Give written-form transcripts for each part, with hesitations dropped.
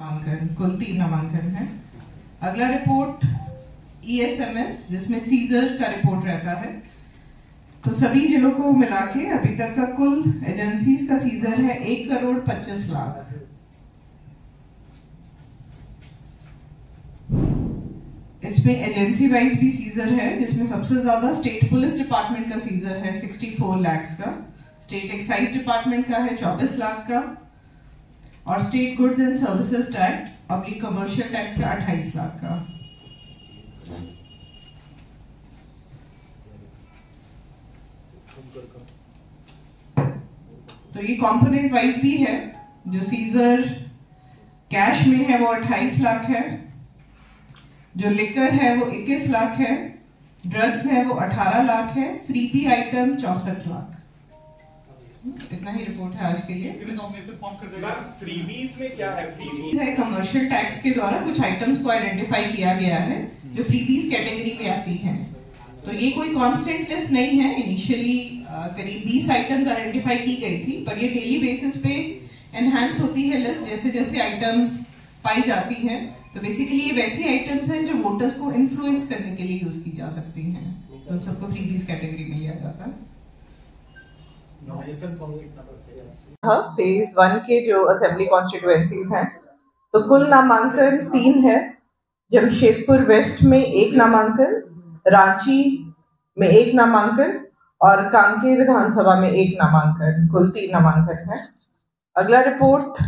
नामांकन, कुल 3 नामांकन है। अगला रिपोर्ट ESMS जिसमें सीजर का रिपोर्ट रहता है। तो सभी जिलों को मिला के अभी तक का कुल एजेंसीज का सीजर है 1,25,00,000। इसमें एजेंसी वाइज भी सीजर है, जिसमें सबसे ज्यादा स्टेट पुलिस डिपार्टमेंट का सीजर है 64 लाख का, स्टेट एक्साइज डिपार्टमेंट का है 24 लाख का, और state goods and services tax public commercial tax का 28 लाख का। तो ये कंपोनेंट वाइज भी है। जो सीजर कैश में है वो 28 लाख है, जो लिकर है वो 21 लाख है, ड्रग्स है वो 18 लाख है, फ्रीबी आइटम 64 लाख। इतना ही रिपोर्ट है आज के लिए। फ्रीबीज में क्या है? फ्रीबीज है कमर्शियल टैक्स के द्वारा कुछ आइटम्स को आइडेंटिफाई किया गया है जो फ्रीबीज कैटेगरी में आती हैं। तो ये कोई कांस्टेंट लिस्ट नहीं है। इनिशियली करीब 20 आइटम्स आइडेंटिफाई की गई थी, पर ये डेली बेसिस पे एनहांस होती है लिस्ट जैसे जैसे आइटम्स पाई जाती हैं। तो बेसिकली ये वैसी आइटम्स हैं जो वोटर्स को इन्फ्लुएंस करने के लिए यूज की जा सकती हैं, तो उन सबको फ्रीबीज कैटेगरी में लिया जाता है। हाँ, फेज 1 के जो असेंबली कॉन्स्टिट्यूएंसीज हैं, तो कुल नामांकन 3 है। जमशेदपुर वेस्ट में 1 नामांकन, रांची में 1 नामांकन और कांकेर विधानसभा में 1 नामांकन, कुल 3 नामांकन है। अगला रिपोर्ट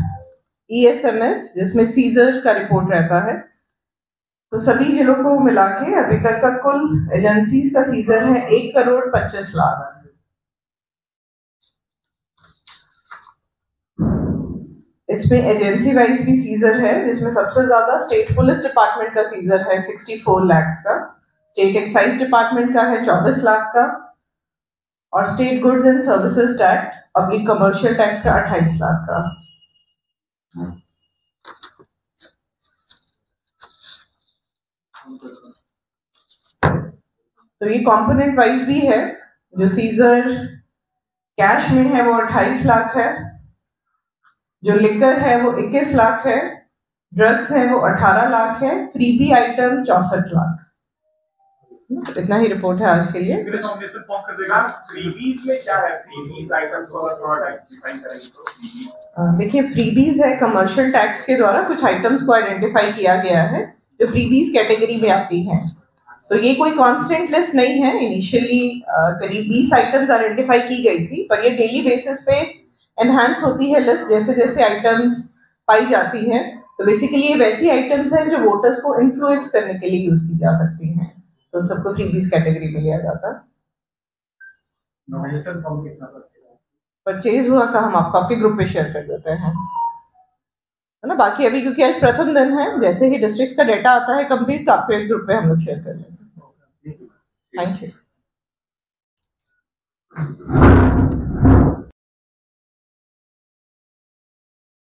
ESMS जिसमें सीजर का रिपोर्ट रहता है। तो सभी जिलों को मिला के अभी तक का कुल एजेंसीज का सीजर है 1,25,00,000। इसमें एजेंसी वाइज भी सीजर है, जिसमें सबसे ज्यादा स्टेट पुलिस डिपार्टमेंट का सीजर है 64 लाख का, स्टेट एक्साइज डिपार्टमेंट का है 24 लाख का, और state goods and services tax public commercial tax का 28 लाख का। तो ये कंपोनेंट वाइज भी है। जो सीजर कैश में है वो 28 लाख है, जो लिकर है वो 21 लाख है, ड्रग्स है वो 18 लाख है, फ्रीबी आइटम 64 लाख। इतना ही रिपोर्ट है आज के लिए। फ्रीबीज में क्या है? फ्रीबीज आइटम्स को थोड़ा डिफाइन करेंगे। देखिए, फ्रीबीज है कमर्शियल टैक्स के द्वारा कुछ आइटम्स को आइडेंटिफाई किया गया है जो फ्रीबीज कैटेगरी में आती हैं। तो ये कोई कांस्टेंट लिस्ट नहीं है। इनिशियली करीब 20 आइटम्स आइडेंटिफाई की गई थी, पर ये डेली बेसिस पे एनहांस होती है लिस्ट जैसे जैसे आइटम्स पाई जाती हैं। तो बेसिकली ये वैसी आइटम्स हैं जो वोटर्स को इन्फ्लुएंस करने के लिए यूज की जा सकती हैं, तो उन सबको फ्रीबीज कैटेगरी में लिया जाता है। नॉमिनेशन फॉर्म कितना परचेज हुआ का हम आपके ग्रुप पे शेयर कर देते हैं, है ना। बाकी अभी क्योंकि आज प्रथम दिन है, जैसे ही डिस्ट्रिक्ट का डेटा आता है कंप्लीट, तो आपके ग्रुप पे हम लोग शेयर कर देंगे। Thank you.